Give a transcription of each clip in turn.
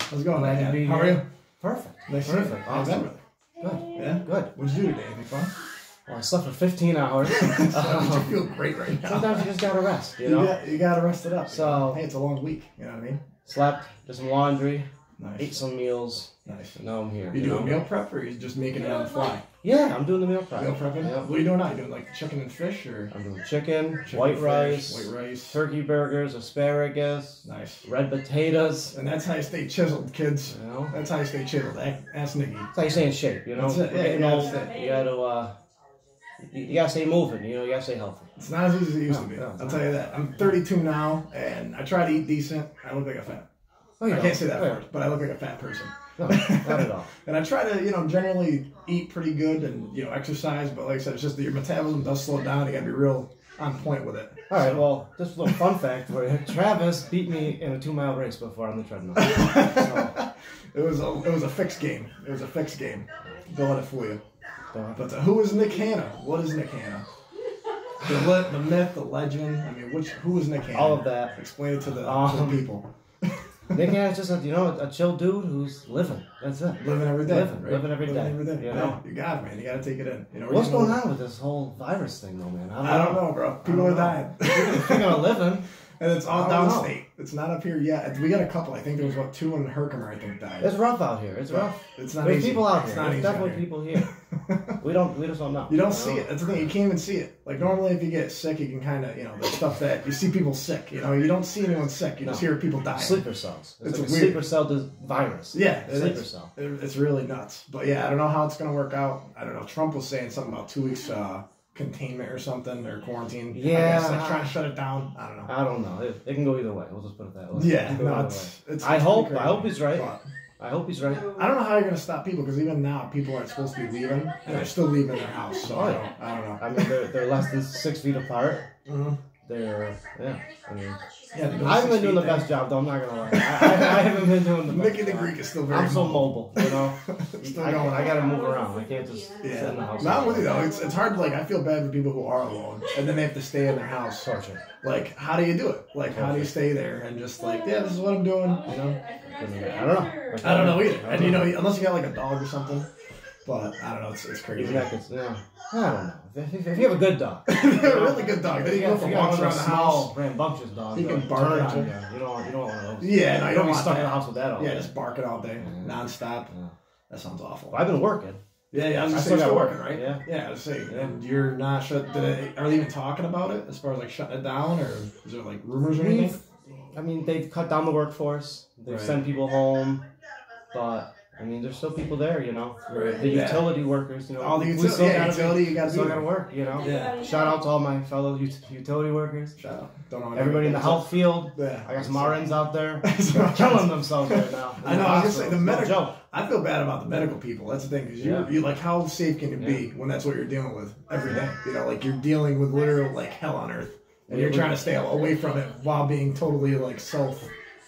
How's it going, Glad to man? be How are here. you? Perfect. Nice to meet you. Perfect. How's Awesome. everything? Good. Yeah? Good. What'd you do today? Anything fun? Well, I slept for 15 hours. You feel great right now. Sometimes you just gotta rest, you know? You gotta rest it up. So, hey, it's a long week. You know what I mean? slept, did some laundry, Nice. ate some meals. Nice. And now I'm here. You doing meal prep or are you just making it on the fly? Yeah, I'm doing the meal prep. Meal prepping? Yeah. What are you doing now? You doing like chicken and fish or? I'm doing chicken, Chicken, white fish, rice, white rice. turkey burgers, asparagus, Nice. red potatoes. And that's how you stay chiseled, kids. You know? That's how you stay chiseled. Ask Nikki. That's how you stay in shape, you know? That's it. We're Yeah, getting yeah, old. that's it. You gotta, you gotta stay moving, you know? You gotta stay healthy. It's not as easy as it used to be. No, I'll tell you that. I'm 32 now, and I try to eat decent. I look like a fat. I can't say that first, but I look like a fat person. No, not at all. And I try to, generally eat pretty good and, exercise. But like I said, it's just that your metabolism does slow down. You got to be real on point with it. All right, well, just a little fun fact for you. Travis beat me in a 2-mile race before on the treadmill. So, It was a fixed game. It was a fixed game. Don't let it fool you. but, But who is Nick Hanna? What is Nick Hanna? The myth, the legend. I mean, who is Nick Hanna? all of that. Explain it to the people. Nick Hanna's just a chill dude who's living. That's it. Living every day. Living every day. You know? You got it, man. You got to take it in. What's going on with this whole virus thing, though, man? I don't know, bro. People are dying. Speaking of living, And it's all downstate. It's not up here yet. We got a couple. I think there was, 2 in Herkimer, I think, died. it's rough out here. It's rough. It's not There's easy. people out It's here. not There's easy out definitely here. people here. We just don't know. You don't see it. That's the thing. You can't even see it. Like, normally if you get sick, you can kind of, the stuff that, you see people sick, you don't see anyone sick. You just hear people dying. Sleeper cells. It's like a weird. sleeper cell virus. Yeah. Sleeper cell. It's really nuts. But yeah, I don't know how it's going to work out. I don't know. Trump was saying something about 2 weeks, containment or something, or quarantine. Yeah. I guess, like, trying to shut it down. I don't know. I don't know. It can go either way. We'll just put it that way. Yeah. No, It's I hope crazy. he's right. But I hope he's right. I don't know how you're going to stop people, because even now, people aren't supposed to be leaving, and they're still leaving their house. So I don't know. I mean, they're less than 6 feet apart. Mm-hmm. They're, I mean, Yeah, I haven't been doing the best job, though. I'm not gonna lie. I haven't been doing the best. Mickey the job. Greek is still very. I'm so mobile, you know. Still I going. gotta move around. I can't just sit in the house. Not with you though. It's hard. Like, I feel bad for people who are alone and then they have to stay in their house. Torture. Like, how do you do it? Like, how do you stay there and just like, yeah, this is what I'm doing. I don't know. I don't know either. And unless you got like a dog or something. But I don't know. It's crazy. Even that gets, yeah. I don't know. If you have a good dog, a really good dog. Then you go for you got walks one around of those the small, house. rambunctious dogs. He can that bark turn at on you. You don't want one of those. Yeah, no, you don't be want stuck that. in the house with that all Yeah, day. just barking all day, nonstop. Yeah. That sounds awful. Well, I've been working. Yeah, I was I just still saying, got still work, working, right? yeah. Yeah, I was saying. Yeah. And you're not shut. Are they even talking about it as far as like shutting it down, or is there like rumors or anything? I mean, they've cut down the workforce. They've Right. sent people home, but I mean, there's still people there, you know. Right. The Yeah. utility workers, you know. All the we utility, still yeah, gotta utility, you gotta still be gotta there. work, you know. Yeah. Shout out to all my fellow utility workers. Shout out. Don't know Everybody in the health field. Yeah. I got some RNs out there killing themselves right now. I know. I was gonna say the No medical. joke. I feel bad about the medical people. That's the thing, because you like, how safe can you be when that's what you're dealing with every day? Like, you're dealing with literal like hell on earth, and you're trying to stay away from it while being totally like self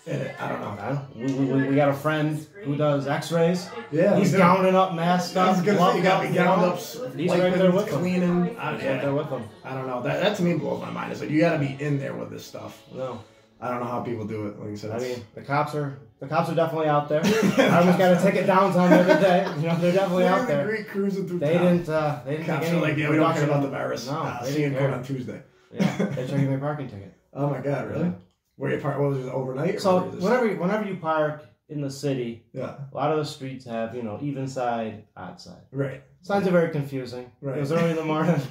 in it. I don't know. We got a friend who does X-rays. Yeah, he's gowning up, masked I up. was gonna say, you got me gowned up, He's right there with them. cleaning. He's right there with them. I don't know. That to me blows my mind. It's like, you got to be in there with this stuff. No. I don't know how people do it. Like you said, I mean, the cops are definitely out there. I almost got a ticket downtown the other day. They're definitely out there. Great cruising through They town. didn't Cops take are any like, yeah, we don't care about the reduction. virus. No, they see you in didn't court care. on Tuesday. Yeah, they tried to give me a parking ticket. Oh my God, really? Yeah. Where you park? What was it, overnight? Or So where is this? whenever you park in the city, Yeah. a lot of the streets have even side, odd side. Right. Signs are very confusing. Right. It was early in the morning.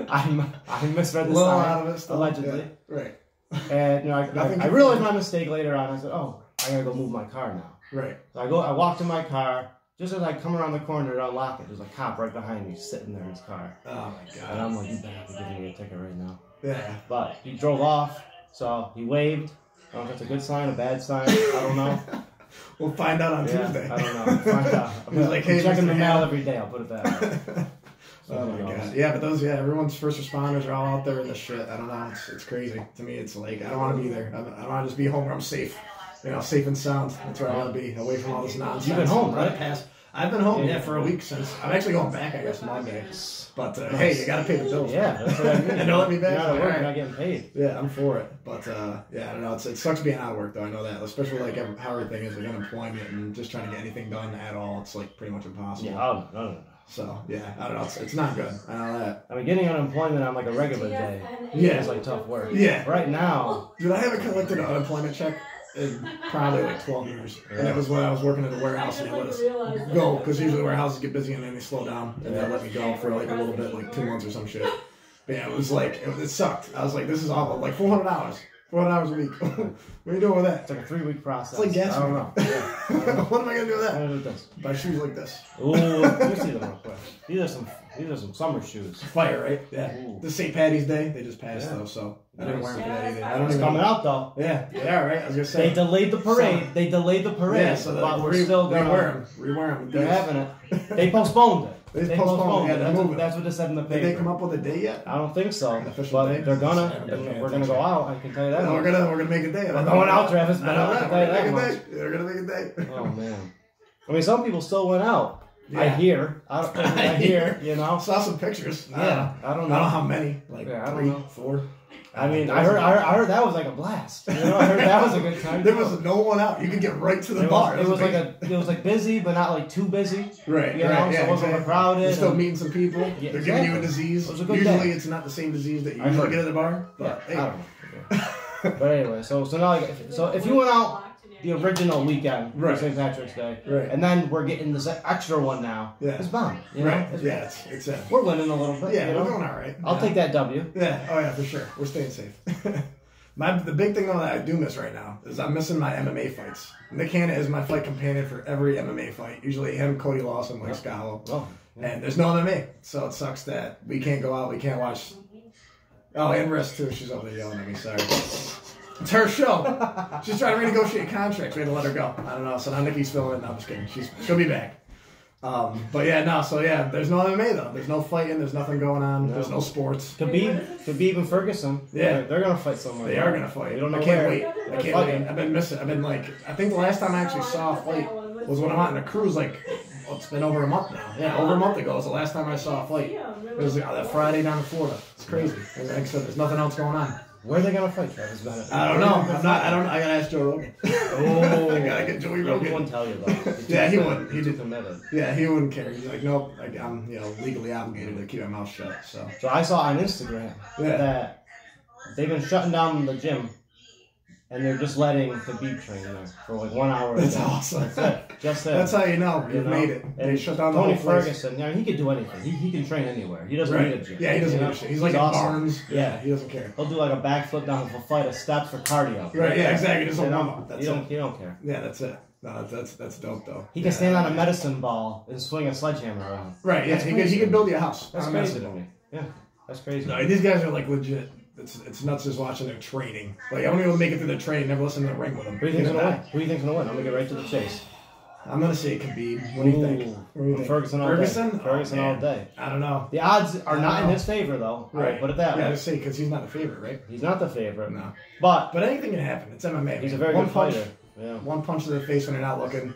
I misread the Little sign, out of it still. allegedly. Yeah. Right. And I realized my mistake later on. I said, "Oh, I gotta go move my car now." Right. So I walk to my car. Just as I come around the corner to unlock it, there's a cop right behind me sitting there in his car. Oh my God. And I'm like, "You better be giving me a ticket right now." Yeah. But he drove off, so he waved. I don't know if that's a good sign, a bad sign. I don't know. We'll find out on Tuesday. I don't know. Find out. He's like, "Hey, I'm checking Mr. the mail Hanna." every day. I'll put it that way. Oh my God. Yeah, but everyone's first responders are all out there in this shit. I don't know. It's crazy. To me, it's like, I don't want to be there. I want to just be home where I'm safe. Safe and sound. That's where I want to be, away from all this nonsense. You've been home, right? I've been home, for a week since. I'm actually going back, I guess, Monday. But, hey, you gotta pay the bills. Yeah, that's what I mean. And don't let me back. You're out of work, you're not getting paid. Yeah, I'm for it. But, yeah, I don't know. It sucks being out of work, though. I know that. Especially, like, how everything is with unemployment and just trying to get anything done at all. It's, like, pretty much impossible. Yeah, no. So, yeah, I don't know. It's not good. I know that. I mean, getting unemployment on, like, a regular day is, like, tough work. Yeah. Right now. Dude, I haven't collected an unemployment check in probably like 12 years. Yeah. And it was when I was working in the warehouse and they let us go, because usually warehouses get busy and then they slow down and they let me go for like a little bit, like 2 months or some shit. But yeah, it was like, it sucked. I was like, this is awful. Like $400. $400 a week. What are you doing with that? It's like a 3-week process. It's like gas. I don't know. Yeah. What am I going to do with that? I'm going to do this. Buy shoes like this. Ooh, let me see them real quick. These are some summer shoes. Fire, right? Yeah. Ooh. The St. Patty's Day, they just passed though, so I didn't wear them for that either. I don't It's even coming out though. Yeah, right. I was gonna say they delayed the parade. Yeah, so but we're still gonna rewear them. They're having it. They postponed it. They postponed it. That's what they said in the paper. Did they come up with a date yet? I don't think so. An official but date? they're gonna. We're gonna go out. I can tell you that. We're gonna make a day. We're going out, Travis. But I can tell you that much. They're gonna make a day. Oh man. I mean, some people still went out. Yeah. I hear. You know. Saw some pictures. Yeah. I don't know. I don't know how many. Like I don't 3, know. 4. I mean, I heard that was like a blast. You know, I heard that was a good time. There was no one out. You could get right to the bar. It was like busy, but not like too busy. Right. You know, so it wasn't overcrowded. You're still meeting some people. Yeah, They're giving you a disease. It was a good Usually, day. it's not the same disease that you usually get at the bar. But I don't know. But anyway, so now if you went out the original weekend for St. Patrick's Day, and then we're getting this extra one now. Yeah. It's bomb. You know? It's we're winning a little bit. Yeah, you know? we're doing all right. I'll take that W. Yeah. Oh yeah, for sure. We're staying safe. The big thing though that I do miss right now is I'm missing my MMA fights. Nick Hanna is my fight companion for every MMA fight. Usually him, Cody Lawson, Mike Scalo. Oh, yeah. And there's no MMA, so it sucks that we can't go out. We can't watch. Oh, and Riss too. She's over there yelling at me. Sorry. It's her show. She's trying to renegotiate contracts. We had to let her go. I don't know. So now Nikki's filling it. No, I'm just kidding. She'll be back. But yeah, no. So yeah, there's no MMA though. There's no fighting. There's nothing going on. No. There's no sports. Khabib and Ferguson. Yeah, they're gonna fight somewhere. They are gonna fight. We don't know I can't where. wait. I can't wait. I've been missing. I've been like, I think the last time I actually saw a fight was when I went on a cruise. Like, well, it's been over a month now. Yeah, over a month ago was the last time I saw a fight. It was that Friday down in Florida. It's crazy. Like I said, there's nothing else going on. Where are they gonna fight, Travis? I don't know. I gotta ask Joe Rogan. Oh, I gotta get Joey Rogan. He wouldn't tell you though. Yeah, he wouldn't. He's too committed. Yeah, he wouldn't care. He's like, nope. Like, I'm legally obligated to keep my mouth shut. So I saw on Instagram that they've been shutting down the gym. And they're just letting Khabib train there for like 1 hour. That's awesome. That's it. Just it. That's how you know you've made it. They shut down the whole place. Tony Ferguson, he could do anything. He can train anywhere. He doesn't need a gym. Yeah, he doesn't need a gym. He's like awesome. Barnes. Yeah, he doesn't care. He'll do like a backflip down a flight of steps for cardio. Right, yeah, exactly. Just a warm up. He don't care. Yeah, that's it. No, that's dope though. He can stand on a medicine ball and swing a sledgehammer around. Right, yeah, he can build you a house. That's crazy to me. Yeah, that's crazy. No, these guys are like legit. It's nuts just watching their training. Like, I don't even make it through their training, never listen to the ring with them. Who do you think's gonna win? Who do you think's gonna win? I'm gonna get right to the chase. I'm gonna say Khabib. What do you think? What do you think? Ferguson all day. Ferguson all day. I don't know. The odds are not in his favor, though. Right. Put it that way. Yeah, I say because he's not the favorite, right? He's not the favorite. No. But anything can happen. It's MMA. He's a very good fighter. Yeah. One punch to the face when you're not looking.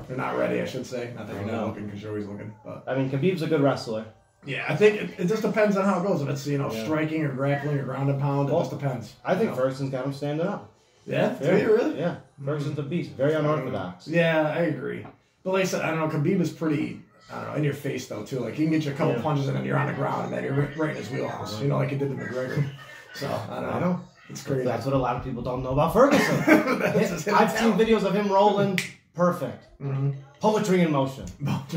You're not ready, I should say. Not that you're not looking because you're always looking. But I mean, Khabib's a good wrestler. Yeah, I think it just depends on how it goes. If it's striking or grappling or ground and pound, it just depends. I think Ferguson's got him standing up. Yeah? Really? Yeah. Ferguson's a beast. Very unorthodox. Yeah, I agree. But like I said, I don't know, Khabib is pretty, I don't know, in your face though too. Like he can get you a couple punches and then you're on the ground and then you're right in his wheelhouse. You know, like he did to McGregor. So I don't know. It's crazy. That's what a lot of people don't know about Ferguson. I've seen videos of him rolling perfect. Mm-hmm. Poetry in motion.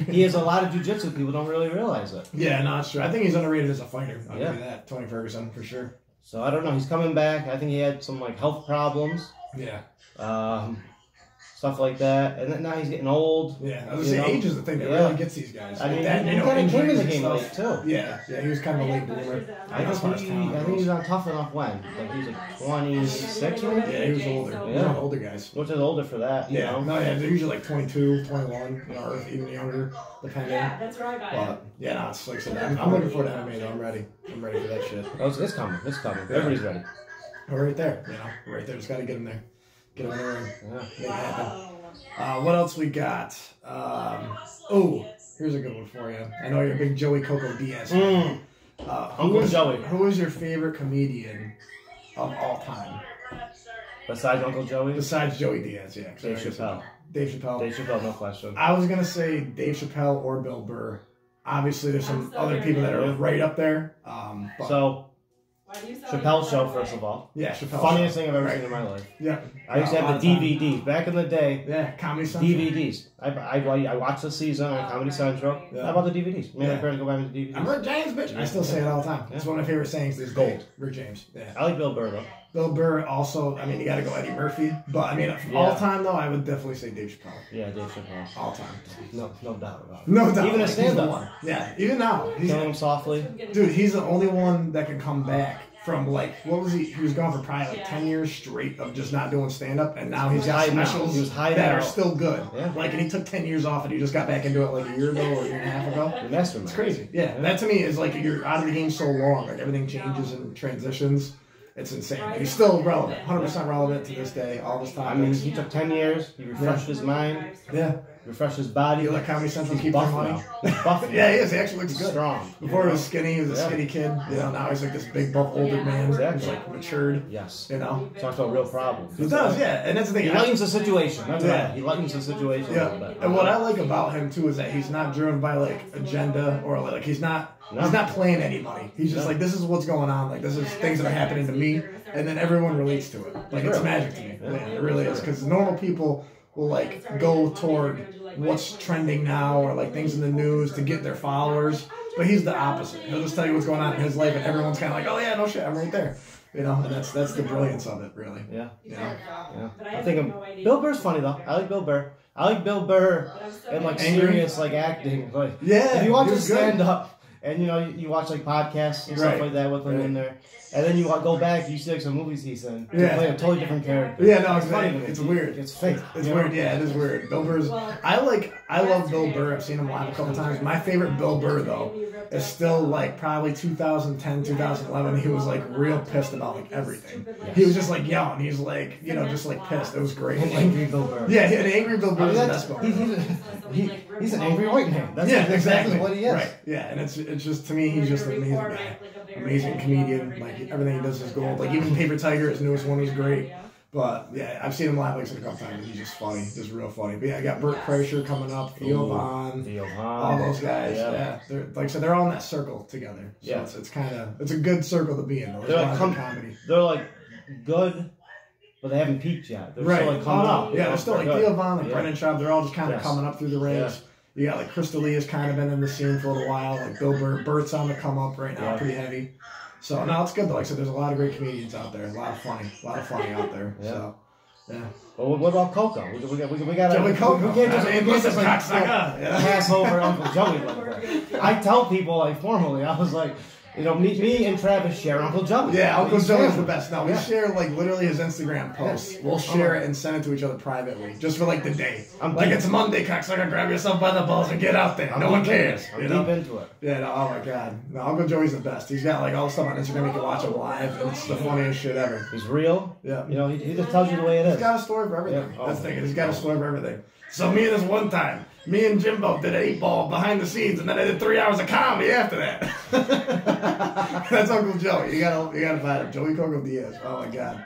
He has a lot of jiu-jitsu. People don't really realize it. Yeah, no, it's true. I think he's underrated as a fighter. I'll give you that. Tony Ferguson, for sure. So, I don't know. He's coming back. I think he had some, health problems. Yeah. Stuff like that. And then now he's getting old. Yeah, I was going to say, age is the thing that really gets these guys. I mean, he kind of came in the game late, too. Yeah, he was kind of a late bloomer. I think he was on Tough Enough when? Like, he was 26, maybe? Yeah, he was older. Yeah. Older guys. Which is older for that, you know? No, yeah, they're usually 22, 21, or even younger, depending. Yeah, that's right. But, yeah, no, it's like I said, I'm looking forward to MMA, though. I'm ready. I'm ready for that shit. It's coming. It's coming. Everybody's ready. We're right there, We're right there. Just got to get him there. Get him in the ring. Yeah. Make it happen. What else we got? Here's a good one for you. I know you're a big Joey Coco Diaz fan. Who is your favorite comedian of all time? Besides Uncle Joey? Besides Joey Diaz, yeah. Dave Chappelle. Dave Chappelle, no question. I was going to say Dave Chappelle or Bill Burr. Obviously, there's some other people that are right up there. So, Chappelle's show, first of all. Yeah, Chappelle's funniest thing I've ever seen in my life. Yeah. I used to have the DVDs. Back in the day. Yeah, Comedy Central. DVDs. I watched the season on Comedy Central. Yeah. How about the DVDs? Maybe my parents go buy me the DVDs. I'm Rick James, bitch. I still say it all the time. It's one of my favorite sayings these days. Rick James. Yeah. I like Bill Burr, though. Bill Burr also, I mean, you got to go Eddie Murphy. But, I mean, all time, though, I would definitely say Dave Chappelle. Yeah, Dave Chappelle. All time. No doubt about it. No doubt. Even a stand-up. Yeah, even now. Killing him softly. Dude, he's the only one that can come back from, like, what was he? He was gone for probably, like, 10 years straight of just not doing stand-up. And now he's got specials that are still good. Yeah. Like, and he took 10 years off and he just got back into it, like, a year ago or a year and a half ago. It's crazy. Yeah, that to me is, like, you're out of the game so long. Like, everything changes and transitions. It's insane. He's still relevant, 100% relevant to this day, all this time. I mean, he took 10 years. He refreshed his mind. Yeah. Refreshed his body. You let Comedy Central keep buff money. now. He's buff. Yeah, he is. He actually looks good. Strong. Before he was skinny, he was a skinny kid. You know, now he's like this big, buff, older man. Exactly. He's like matured. Yes. You know? Talks about real problems. He does, yeah. And that's the thing. He lightens the situation. That's right. He lightens the situation a little bit. And what I like about him, too, is that he's not driven by, like, agenda or, like, he's not playing anybody. He's just like, this is what's going on. Like, this is things that are happening to me. And then everyone relates to it. Like, it's magic to me. Yeah, it really is. Because normal people will, like, go toward what's trending now or, like, things in the news to get their followers. But he's the opposite. He'll just tell you what's going on in his life, and everyone's kind of like, oh, yeah, no shit, I'm right there. You know, and that's the brilliance of it, really. Yeah. Yeah. I think Bill Burr's funny, though. I like Bill Burr. I like Bill Burr and, like, serious, like, acting. Like, if you watch him stand up, and, you know, you watch, like, podcasts and stuff like that with him in there. And then you go back, you see like some movies he's in. He play a totally different character. Yeah, no, it's funny. It's weird. It's fake. It's weird. Yeah, it is weird. Bill Burr's. I love Bill Burr. I've seen him live a couple times. My favorite Bill Burr though is still like probably 2010, 2011. He was like real pissed about like everything. Yes. He was just like yelling. He's like just like pissed. It was great. An angry Bill Burr. Yeah, an angry Bill Burr is the best one. He's an angry white man. That's exactly what he is. Right. Yeah, and it's just to me he's just an amazing guy. Amazing comedian. Like everything he does is gold. Like even Paper Tiger, his newest one, was great. But yeah, I've seen him live like a couple times. He's just funny, just real funny. But yeah, I got Burt Kreischer coming up, Theo Von, all those guys. Yeah, they're like so they're all in that circle together. So it's a good circle to be in. Though. They're like comedy. They're like good, but they haven't peaked yet. They're still like coming up. Yeah, they're still like Theo Von, like Brendan Schaub. They're all just kind of coming up through the ranks. You got like Crystal Lee has kind of been in the scene for a little while. Like Bill Burt's on the come up right now, pretty heavy. So no, it's good though. Like I said, there's a lot of great comedians out there. A lot of funny out there. Yeah. So yeah. Well, what about Coco? We got Joey Coco. We can't just pass over Uncle Joey like that. I tell people like formally, I was like, you know, me and Travis share Uncle Joey. Yeah, Uncle Joey's the best. No, we share like literally his Instagram posts. We'll share it and send it to each other privately, just for like the day. It's Monday, cocksucker. Grab yourself by the balls and get out there. No one cares. I'm deep into it. Yeah. No, oh my god. No, Uncle Joey's the best. He's got like all the stuff on Instagram. You can watch him live, and it's the funniest shit ever. He's real. Yeah. You know, he just tells you the way it is. He's got a story for everything. That's the thing. He's got a story for everything. So me this one time, me and Jimbo did an 8-ball behind the scenes, and then I did 3 hours of comedy after that. That's Uncle Joey. You gotta find him. Joey Coco Diaz. Oh my god,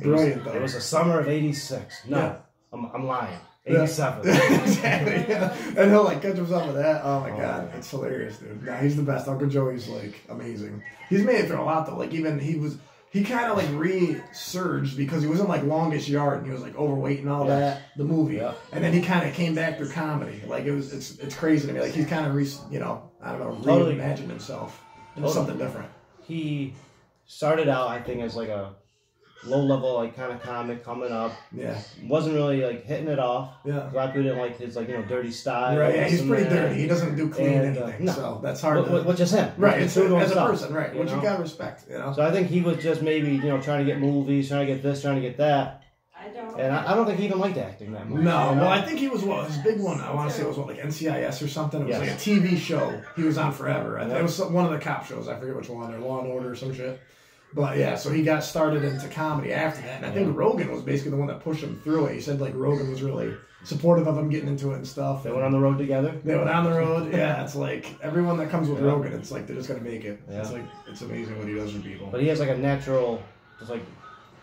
brilliant though. It was the summer of '86. No, I'm lying. 87. Exactly. Yeah. And he'll like catch himself with that. Oh my god, it's hilarious, dude. Nah, he's the best. Uncle Joey's like amazing. He's made it through a lot though. Like even he kind of like resurged because he was in like Longest Yard and he was like overweight and all that, the movie. Yeah. And then he kind of came back through comedy. Like it's crazy to me. Like he's kind of reimagined himself into something different. He started out, I think, as like a low-level, like, kind of comic coming up. Yeah. Wasn't really, like, hitting it off. Yeah. A lot of people didn't like his, like, you know, dirty style. Right, yeah, he's pretty dirty. He doesn't do clean anything, so that's hard to... Which is him. Right, as a person, right, which you gotta respect, you know? So I think he was just maybe, you know, trying to get movies, trying to get this, trying to get that. And I don't think he even liked acting that much. No, well, I think he was, his big one, I want to say it was, like NCIS or something? It was like a TV show he was on forever. It was one of the cop shows, I forget which one, or Law and Order or some shit. But yeah, so he got started into comedy after that. And I think Rogan was basically the one that pushed him through it. He said like Rogan was really supportive of him getting into it and stuff. They went on the road together. They went on the road. Yeah, it's like everyone that comes with Rogan, it's like they're just gonna make it. Yeah. It's like it's amazing what he does for people. But he has like a natural, just like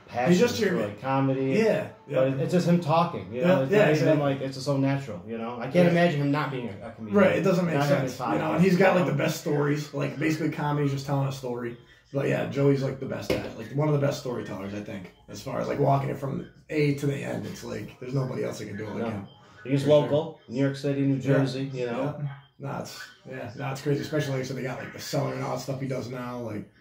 passion he's just for like comedy. Yeah. But it's just him talking. You know, it's not even like it's just so natural. You know, I can't imagine him not being a comedian. Right, it doesn't make sense. You know, and he's got like the best stories. Like basically, comedy's just telling a story. But yeah, Joey's like the best at it. Like one of the best storytellers, I think, as far as like walking it from A to the end. It's like there's nobody else that can do it like him. He's local, New York City, New Jersey. You know, it's crazy. Especially like so they got like the cellar and all that stuff he does now. Like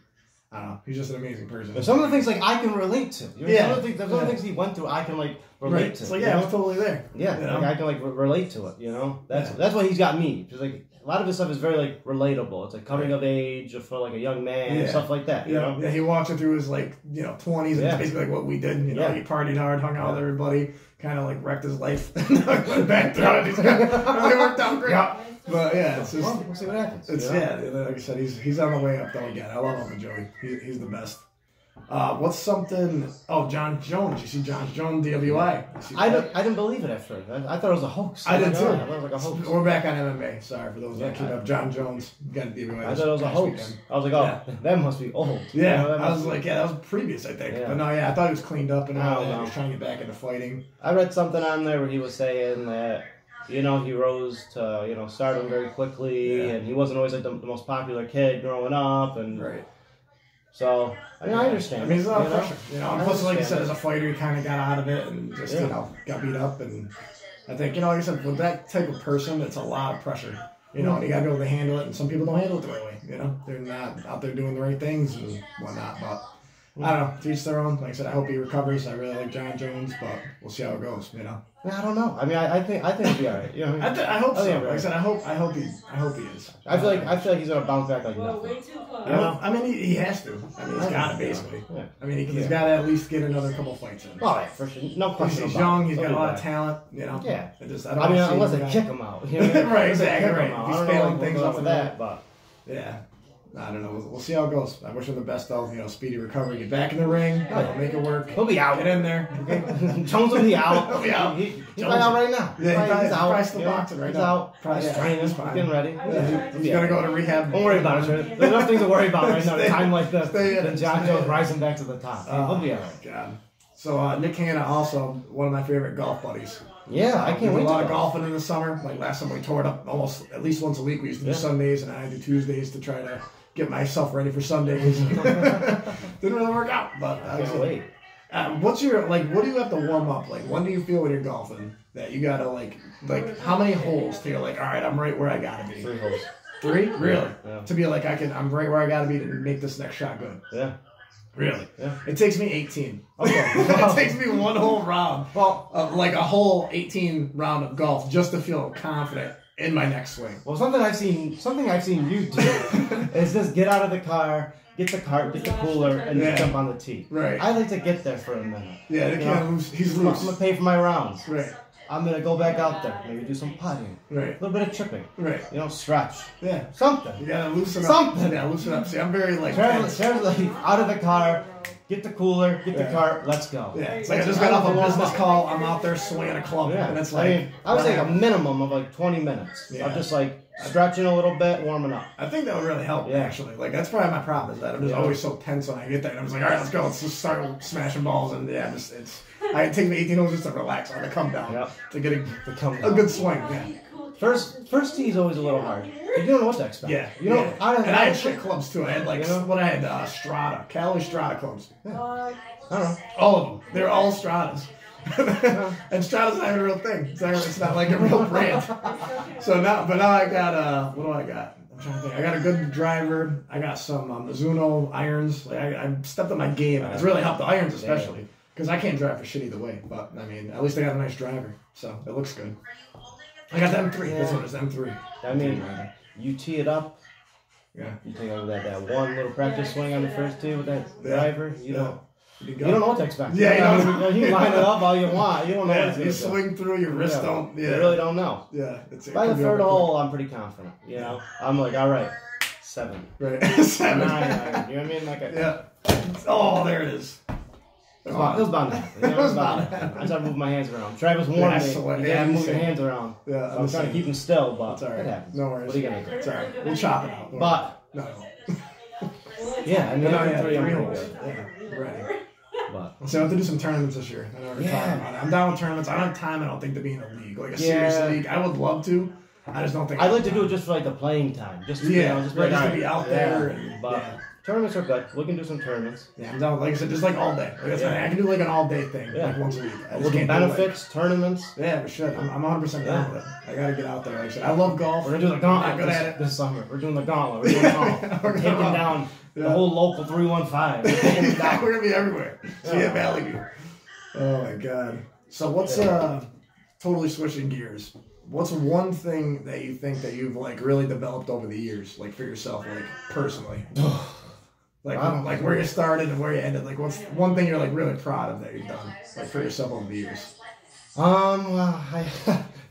I don't know, he's just an amazing person. But some of the things like I can relate to. You know, some of the things he went through, I can like relate to. It's like I was totally there. Yeah, like, I can like relate to it. You know, that's why he's got me. Because like a lot of his stuff is very like relatable. It's like coming of age for like a young man and stuff like that. You know? Yeah, he walks it through his like 20s. And it's basically like what we did. You know, he partied hard, hung out with everybody, kind of like wrecked his life, went back through it. It really worked out great. But yeah, it's just we'll see what happens. It's like I said, he's on the way up though again. I love him, Joey. He's the best. What's something? Oh, John Jones. You see John Jones DWI? I didn't believe it at first. I thought it was a hoax. I did too. I thought it was like a hoax. We're back on MMA. Sorry for those that keep up. John Jones got DWI. I thought it was a hoax. Weekend. I was like, that must be old. Yeah, you know, I was like, that was previous, I think. Yeah. But no, I thought he was cleaned up and all that. He was trying to get back into fighting. I read something on there where he was saying that. You know, he rose to, stardom very quickly, and he wasn't always like the most popular kid growing up, and so, I understand. I mean, there's a lot of pressure, and plus, like you said, as a fighter, he kind of got out of it and just, got beat up, and I think, like I said, with that type of person, it's a lot of pressure, and you gotta be able to handle it, and some people don't handle it the right way, they're not out there doing the right things and whatnot, but I don't know, to each their own. Like I said, I hope he recovers. I really like John Jones, but we'll see how it goes, I don't know. I mean, I think he'll be alright. You know, I hope so. Like I said, I hope he is. I feel like he's gonna bounce back like nothing. I mean, he has to. I mean, he's got to basically. Yeah. I mean, he's got to at least get another couple fights in. Oh yeah, for sure. No question. He's young. He's got a lot of talent. Yeah. I mean, unless they kick him out. Right. Exactly. Right. He's failing things off of that, but yeah. I don't know. We'll see how it goes. I wish him the best though. Speedy recovery. Get back in the ring. Make it work. He'll be out. Get in there. Jones will be out. He'll be out. He's out right now. Yeah, he's out. Probably still boxing right now. He's out. Probably training. He's getting ready. He's gonna go to rehab. Don't worry about it. There's enough things to worry about right now. A time like this. Than John Jones rising back to the top. He'll be alright. God. So Nick Hanna, also one of my favorite golf buddies. Yeah, I can't wait. A lot of golfing in the summer. Like last summer, we tore it up almost at least once a week. We used to do Sundays, and I do Tuesdays to try to get myself ready for Sundays. Didn't really work out, but I can't wait. What's your what do you have to warm up? Like, when do you feel when you're golfing that you gotta like how many holes till you're like, all right, I'm right where I gotta be? 3 holes. 3? Really? Yeah. To be like, I'm right where I gotta be to make this next shot good. Yeah. Really? Yeah. It takes me 18. Okay. It takes me one whole round. Well, like a whole 18 round of golf just to feel confident in my next swing. Well, something I've seen you do is just get out of the car, get the cart, get the cooler, and just jump on the tee. Right. I like to get there for a minute. Yeah, they can't lose. He's loose. I'm gonna pay for my rounds. Right. I'm gonna go back out there, maybe do some putting. Right. A little bit of chipping. Right. Stretch. Yeah. Something. You gotta loosen up. Something. Yeah, loosen up. See, I'm very Travis, out of the car. Get the cooler, get the cart, let's go. Yeah, it's like I just got off a business call. I'm out there swinging a club, and it's like I would say a minimum of 20 minutes of just stretching a little bit, warming up. I think that would really help. Actually, that's probably my problem is that I'm just always so tense when I get there. And I'm just like, all right, let's go, let's just start smashing balls, and it takes me 18 holes just to relax on the come down to get a good swing. Yeah. First tee is always a little hard. You don't know what to expect. Yeah. And I had shit clubs too. I had what I had Strata, Cali Strata clubs. Yeah. I don't know. All of them. They're all Stratas. And Strata's not even a real thing. It's not like a real brand. So now I got what do I got? I'm trying to think. I got a good driver. I got some Mizuno irons. I stepped up my game. It's really helped the irons especially because I can't drive for shit either way. But I mean, at least I got a nice driver, so it looks good. I got the M3. This one is M3. I mean, you tee it up. Yeah. You take over that one little practice swing on the first tee with that driver. You don't know what to expect. Yeah, you line it up all you want. You don't know what it's you swing through, your wrist don't. Yeah. You really don't know. Yeah. By the third hole, I'm pretty confident. I'm like, all right, 7. Right. 7. 9. You know what I mean? Yeah. Oh, there it is. It was bound to happen. It was bound to happen. I started moving my hands around. Travis warned me. You gotta move your hands around. Yeah, so I'm trying to keep them still, but it happens. No worries. What are you gonna do? It's alright. We'll chop it out. But yeah, I mean, I'm pretty good. Yeah, right. But so I have to do some tournaments this year. I know we're talking about it. I'm down with tournaments. I don't have time. I don't think to be in a league, like a serious league. I would love to. I just don't think. I'd like to do it just for like the playing time, just to, just to be out there. But tournaments are good. We can do some tournaments. Yeah, I'm down. Like I said, just like all day. Like I can do like an all day thing, like once a week. We'll do benefits, tournaments. Yeah, we should. I'm 100% down with it. I gotta get out there. Like I said, I love golf. We're gonna do the gauntlet. I'm good at it this summer. We're doing the gauntlet. We're doing it all. We're taking down the whole local 315. We're gonna be everywhere. See at Valley View. Oh my god. So what's totally switching gears? What's one thing that you think that you've like really developed over the years, like for yourself, like personally? like where you started and where you ended. Like what's one thing you're like really proud of that you've done, like for yourself over the years? Well, I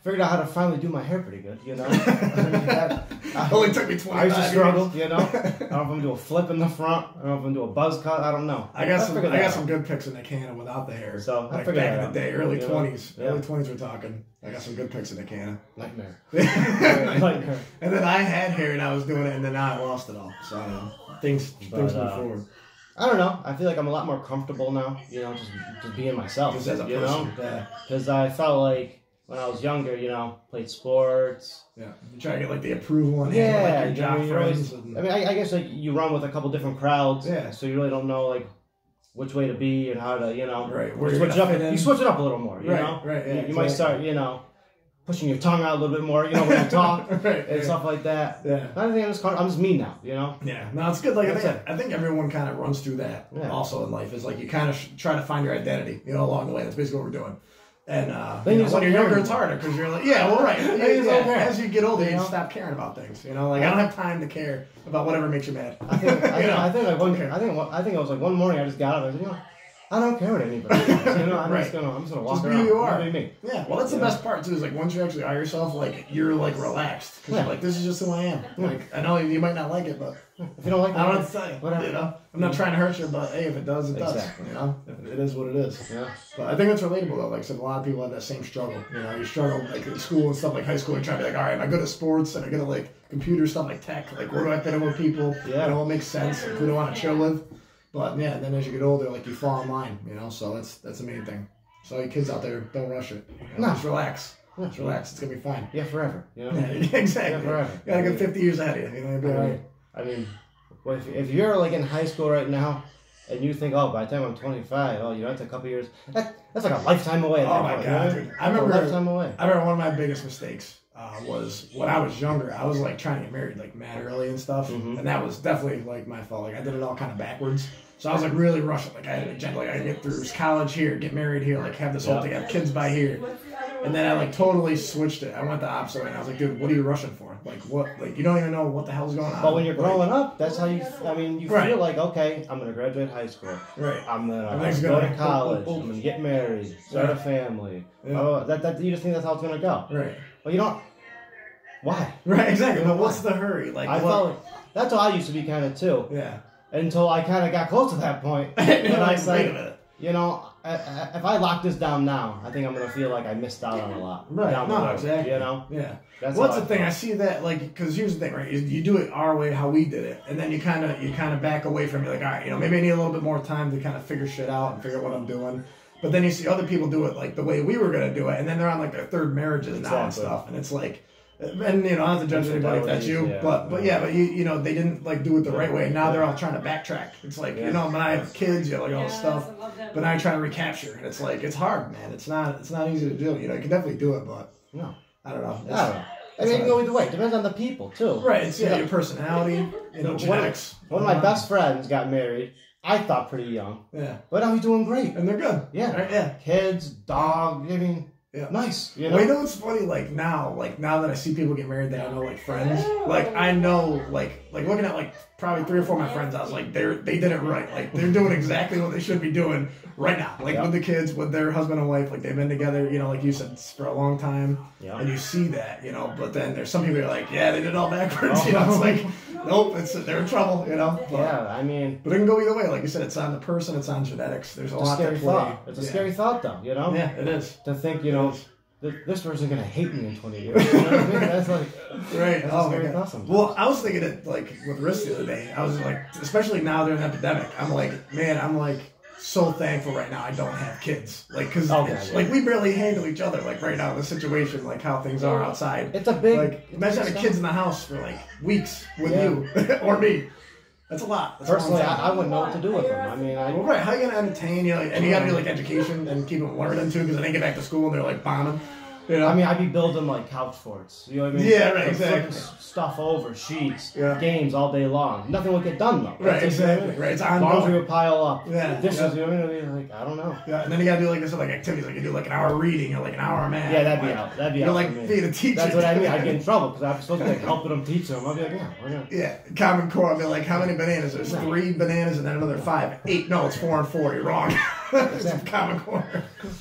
figured out how to finally do my hair pretty good, you know. It only took me 25 I used to struggle, you know. I don't know if I'm gonna do a flip in the front. I don't know if I'm gonna do a buzz cut. I don't know. I got some good pics in the can without the hair. So like back in the day, early 20s. Early 20s we're talking. I got some good pics in the can. Nightmare. Nightmare. And then I had hair and I was doing it, and then now I lost it all. So things move forward. I don't know. I feel like I'm a lot more comfortable now. You know, just being myself. Just as a person. Yeah. Because I felt like when I was younger, you know, played sports. Yeah. You try to get like the approval and like your job friends. I mean, I guess like you run with a couple different crowds. Yeah. So you really don't know like which way to be and how to, you know. Right. Where you switch it up a little more. You know. Right. Yeah, you might start, you know, pushing your tongue out a little bit more, you know, when you talk and stuff like that. Yeah. I think I'm just me now, you know? Yeah. No, it's good. Like, I think everyone kind of runs through that also in life. Is like you kind of try to find your identity, you know, along the way. That's basically what we're doing. And when you're younger, it's harder because you're like, right. As you get older, you stop caring about things. You know, like I don't have time to care about whatever makes you mad. I think it was like one morning I just got up and I was like, you know, I don't care what anybody thinks, you know. I'm just gonna walk around. Be who you are. Be me. Yeah. Well, that's the best part too. Is like once you actually are yourself, like you're like relaxed because you're like, this is just who I am. Like I know you might not like it, but if you don't like it, I don't have to tell you. Whatever. You know, I'm not trying to hurt you, but hey, if it does, it does. You know, it is what it is. Yeah. But I think that's relatable though. Like I said, a lot of people have that same struggle. You know, you struggle like in school and stuff, like high school. You try to be like, all right, am I good at sports? And I good at like computer stuff, like tech? Like where do I fit in with people? Yeah. You know, what makes sense? Like, who do I want to chill with? But yeah, then as you get older, like you fall in line, you know. So that's the main thing. So you kids out there, don't rush it. You know, just relax. Yeah. Just relax. It's gonna be fine. Yeah, forever. You know? Yeah, exactly. Yeah, forever. You gotta get 50 years ahead of you. You know, you'll be all right. I mean, well, if you're like in high school right now, and you think, oh, by the time I'm 25, you know, that's a couple years. That's like a lifetime away. Oh my god, dude! I remember a lifetime away. I remember one of my biggest mistakes. Was when I was younger, I was like trying to get married like mad early and stuff, and that was definitely like my fault. Like I did it all kind of backwards, so I was like really rushing. Like I had an agenda, like I get through college here, get married here, like have this whole thing, have kids by here, and then I like totally switched it. I went the opposite way, and I was like, dude, what are you rushing for? Like what? Like you don't even know what the hell's going on. But when you're growing up, that's how you. I mean, you feel like okay, I'm gonna graduate high school. Right. I'm gonna go to college. I'm gonna get married, start a family. Yeah. Oh, that you just think that's how it's gonna go. Right. Well, you don't. Why? Right, exactly. But what's the hurry? Like I felt like that's how I used to be kind of too. Yeah. Until I kind of got close to that point, and I said, you know, if I lock this down now, I think I'm gonna feel like I missed out on a lot. Right. No, exactly. You know. Yeah. That's the thing. I see that like because here's the thing, right? You do it our way, how we did it, and then you kind of back away from it. Like, all right, you know, maybe I need a little bit more time to kind of figure shit out and figure out what I'm doing. But then you see other people do it like the way we were gonna do it, and then they're on like their third marriages now and stuff, and it's like. And you know, I don't have to judge anybody if that's you, but you know, they didn't like do it the right way. And now they're all trying to backtrack. It's like you know, when I have kids, you know, like all this stuff, but now I try to recapture. And it's like it's hard, man. It's not easy to do. You know, you can definitely do it, but no, I don't know. I mean, it can go either way. It depends on the people too. Right. It's your personality, you know, genetics. One of my best friends got married. I thought pretty young. Yeah. But now he's doing great, and they're good. Yeah. Right? Yeah. Kids, dog. I mean. Yeah. Nice. You know? Well, you know what's funny? Like now that I see people get married that I know like friends, like I know like like looking at like probably 3 or 4 of my friends, I was like, they did it right. Like they're doing exactly what they should be doing right now. Like with the kids, with their husband and wife, like they've been together, you know, like you said, for a long time. Yeah. And you see that, you know, but then there's some people that are like, yeah, they did it all backwards. You know, it's like, nope, they're in trouble, you know. But, yeah, I mean, but it can go either way. Like you said, it's on the person, it's on genetics. There's a lot to play. Thought. It's a scary thought, though, you know. Yeah, it is. To think, you know, this person's gonna hate me in 20 years. You know what I mean? That's like, right. That's a scary thought sometimes. Well, I was thinking it like with Riss the other day. I was like, especially now during the epidemic, I'm like, man, I'm like so thankful right now I don't have kids. Like, cause like we barely handle each other. Like right now, the situation, like how things are outside. It's a big. Like imagine having kids in the house for like weeks with you or me. That's a lot. That's personally, I wouldn't know what to do with them. I mean, well, right. How are you gonna entertain? You know, like, and you gotta do like education and keep them learning too, because they get back to school and they're like bombing. You know? I mean, I'd be building like couch forts. You know what I mean? Yeah, right. Like, exactly. Stuff over sheets, games all day long. Nothing would get done though. Right. Exactly. Right. It's ongoing. Laundry would pile up. Yeah. Dishes. You know what I mean? Like I don't know. Yeah. And then you gotta do like this, like activities. Like you do like an hour reading or like an hour of math. Yeah, that'd be out. That'd be out. Like being a teacher. That's what I mean. I'd get in trouble because I'm supposed to be like helping them teach them. I'd be like, yeah, we're gonna. Yeah. Common Core. I'd be like, how many bananas? There's 3 bananas and then another 5. 8. No, it's 4 and 4. You're wrong. Exactly. Common Core.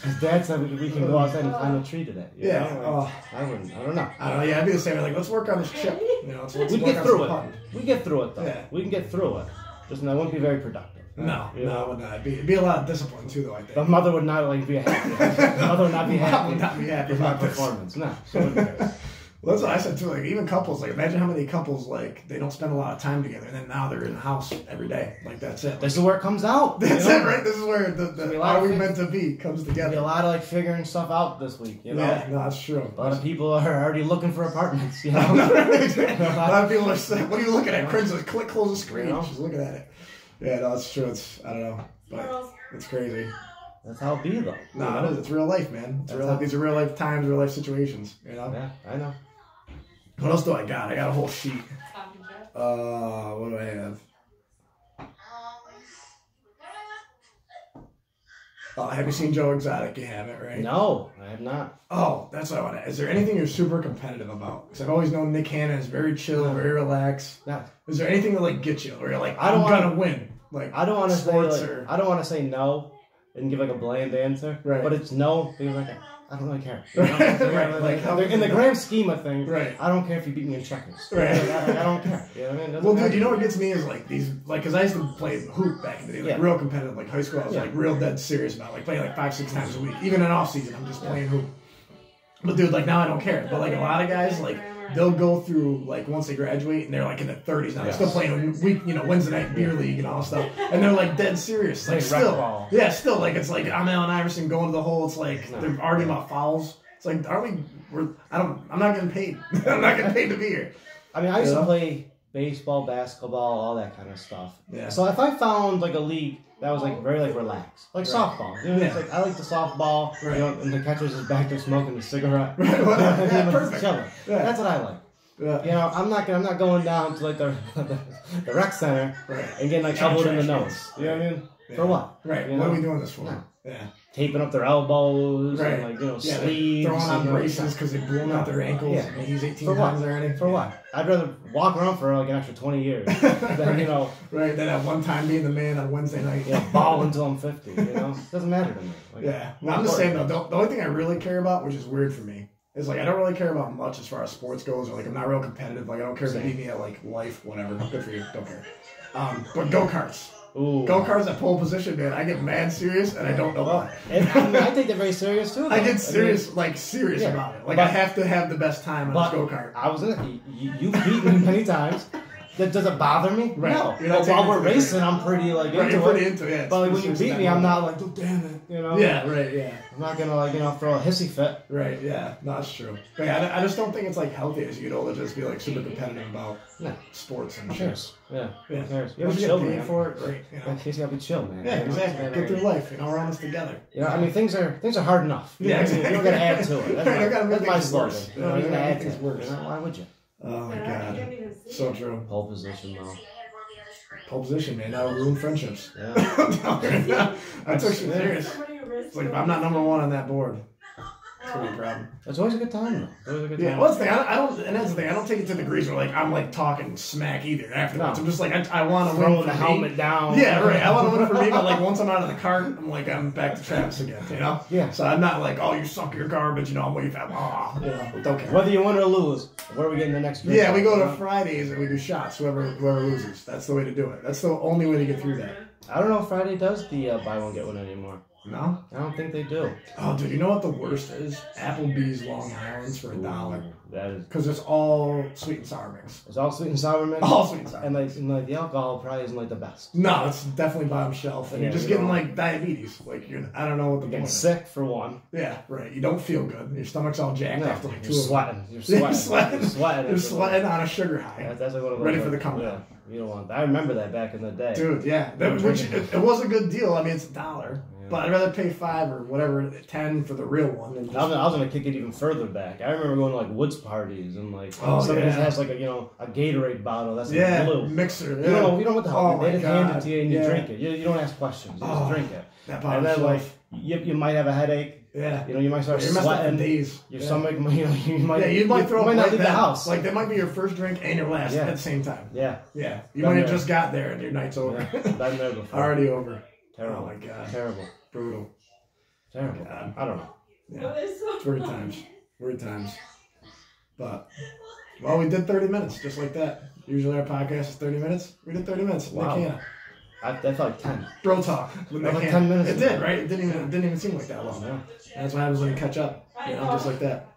His dad said we can go outside and climb a tree today. You know? I wouldn't. I don't know. Yeah, I'd be the same. Like, let's work on this chip. You know, we get through it. We get through it though. Yeah. We can get through it. Just I wouldn't be very productive. No, it would not. It'd be a lot of discipline too, though. I think. The mother would not like be happy. The mother would not be happy. Would not be happy with my about performance. No, she wouldn't care. Well, that's what I said too. Like even couples, like imagine how many couples like they don't spend a lot of time together, and then now they're in the house every day. Like that's it. This is where it comes out. That's it, right? This is where the are we meant to be comes together. Be a lot of like figuring stuff out this week. You know? Yeah, no, that's true. A lot of people are already looking for apartments. You know? A lot of people are saying, "What are you looking at?" Cringe. Click, close the screen. You know? She's looking at it. Yeah, no, that's true. It's I don't know, but it's crazy. That's how it be though. No, it is. It's real life, man. It's real life. These are real life times, real life situations. You know. Yeah, I know. What else do I got? I got a whole sheet. What do I have? Have you seen Joe Exotic? You haven't, right? No, I have not. Oh, that's what I want to. Is there anything you're super competitive about? Because I've always known Nick Hanna is very chill, very relaxed. Yeah. Is there anything that like gets you, where you're like, I'm gonna win? Like I don't want to say like, I don't want to say no and give like a bland answer. Right. But it's no because like I don't really care. You know? Right. Like, in the grand scheme of things, right. I don't care if you beat me in checkers. Right. I don't care. You know what I mean? Well, dude, you know what gets me is like these, like, because I used to play hoop back in the day, like real competitive, like high school. I was like real dead serious about like playing like 5-6 times a week, even in off season. I'm just playing hoop. But dude, like now I don't care. But like a lot of guys, like they'll go through like once they graduate and they're like in their 30s now. They're still playing Wednesday night beer league and all that stuff, and they're like dead serious. Like still, still like it's like I'm Allen Iverson going to the hole. It's like they're arguing about fouls. It's like, I'm not getting paid. I'm not getting paid to be here. I mean, I used to play baseball, basketball, all that kind of stuff. Yeah. So if I found like a league that was like very like relaxed, like softball, you know, it's like I like the softball, you know, and the catcher's just back there smoking a cigarette. Right. Well, perfect. Chilling. Yeah. That's what I like. Yeah. You know, I'm not going down to like the rec center and getting like elbowed in the nose. You know what I mean? Yeah. For what? Right. You what know? are we doing this for? No. Yeah. Taping up their elbows and like sleeves, throwing on braces because they blew out their ankles. Yeah. And he's 18 times already. For what? I'd rather walk around for like an extra 20 years than Right. Than at one time being the man on Wednesday night. Yeah. Ball until I'm 50. You know, it doesn't matter to me. Like, I'm the same though. The only thing I really care about, which is weird for me, is like I don't really care about much as far as sports goes, or like I'm not real competitive. Like I don't care if you beat me at like life, whatever. Good for you. Don't care. But go-karts. Go-karts at pole position, man. I get mad serious, and I don't know why. I take that very serious, too. Though. I get serious, serious about it. Like, I have to have the best time on this go-kart. I was in it. You've beaten me many times. Does it bother me? Right. No. While we're racing, I'm pretty, into it. You're pretty into it, But when you beat me, I'm not like, oh, damn it, you know? Yeah, right, yeah. I'm not gonna, throw a hissy fit. Right, yeah. No, that's true. But yeah, I just don't think it's, healthy as you get older to just be, super competitive about sports and shit. Yeah. Yeah. Who cares? You get paid for it, great. You know? You gotta be chill, man. Yeah, exactly. Get through life. We're on this together. You know, I mean, things are hard enough. Yeah, exactly. You don't gotta add to it. That's my slogan. You don't gotta add things worse. Why would you? Oh my god. So true. Pole position, though. Pole position, man. That'll ruin friendships. Yeah. I took you serious. It's like, I'm not number one on that board. gonna be a problem. It's always a good time, though. It's always a good time. Yeah, well, that's the thing. I don't, and that's the thing. I don't take it to the degrees where, like, I'm, like, talking smack either afterwards. No. I'm just like, I want to win. Throwing the helmet down. Yeah, right. I want to win for me, but, like, once I'm out of the cart, I'm like, I'm back to Travis again, you know? Yeah. So I'm not like, oh, you suck, you're garbage, you know, I'm waiting for you know, don't care. Whether you win or lose, where are we getting the next drink? Yeah, we go to Fridays and we do shots, whoever loses. That's the way to do it. That's the only way to get through that. I don't know if Friday does the buy one, get one anymore. No? I don't think they do. Oh, dude, you know what the worst is? Applebee's Long Island's for $1. That is... Because it's all sweet and sour mix. It's all sweet and sour mix? All sweet and sour. And like the alcohol probably isn't like the best. No, it's definitely bottom shelf. And you're just getting like diabetes. Like, I don't know what the getting sick for one. Yeah, right. You don't feel good. Your stomach's all jacked after like 2 You're sweating. You're sweating. You're sweating on a sugar high. Yeah, that's like one of those. Ready for the comeback. Yeah. You don't want that. I remember that back in the day. Dude, yeah. It was a good deal. I mean, it's $1. Yeah. But I'd rather pay $5 or whatever, $10 for the real one. Than I was gonna kick it even further back. I remember going to like Woods parties and like somebody has like a a Gatorade bottle that's like blue mixer. You don't know what the hell. They just hand it to you and you drink it. You don't ask questions. You just drink it. And then like you might have a headache. Yeah. You might start sweating. Your stomach, you might throw not leave the house. Like that might be your first drink and your last at the same time. Yeah. Yeah. You might have just got there and your night's over. Yeah. Been there before. Already over. Terrible. Oh my god. Terrible. Brutal. Terrible. God. I don't know. Yeah. It's weird times. Weird times. But well, we did 30 minutes just like that. Usually our podcast is 30 minutes. We did 30 minutes. Wow. I felt like 10. Bro talk. Like 10 minutes. It did, right? It didn't even seem like that long. Yeah. That's what happens when you catch up. You know, just like that.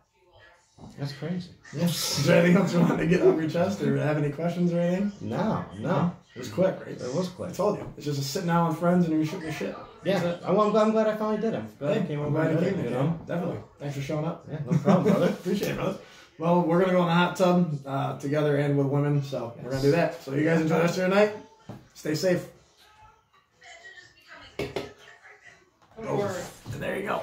That's crazy. Yeah. Is there anything else you want to get off your chest or have any questions or anything? No. It was quick, right? It was quick. I told you. It's just sitting down with friends and you're shooting the shit. Yeah. I'm glad I finally did it. I'm glad you came. You know? Definitely. Thanks for showing up. Yeah, no problem, brother. Appreciate it, brother. Well, we're going to go in the hot tub together and with women, so we're going to do that. So you guys enjoy the rest of your night. Stay safe. Oh, there you go.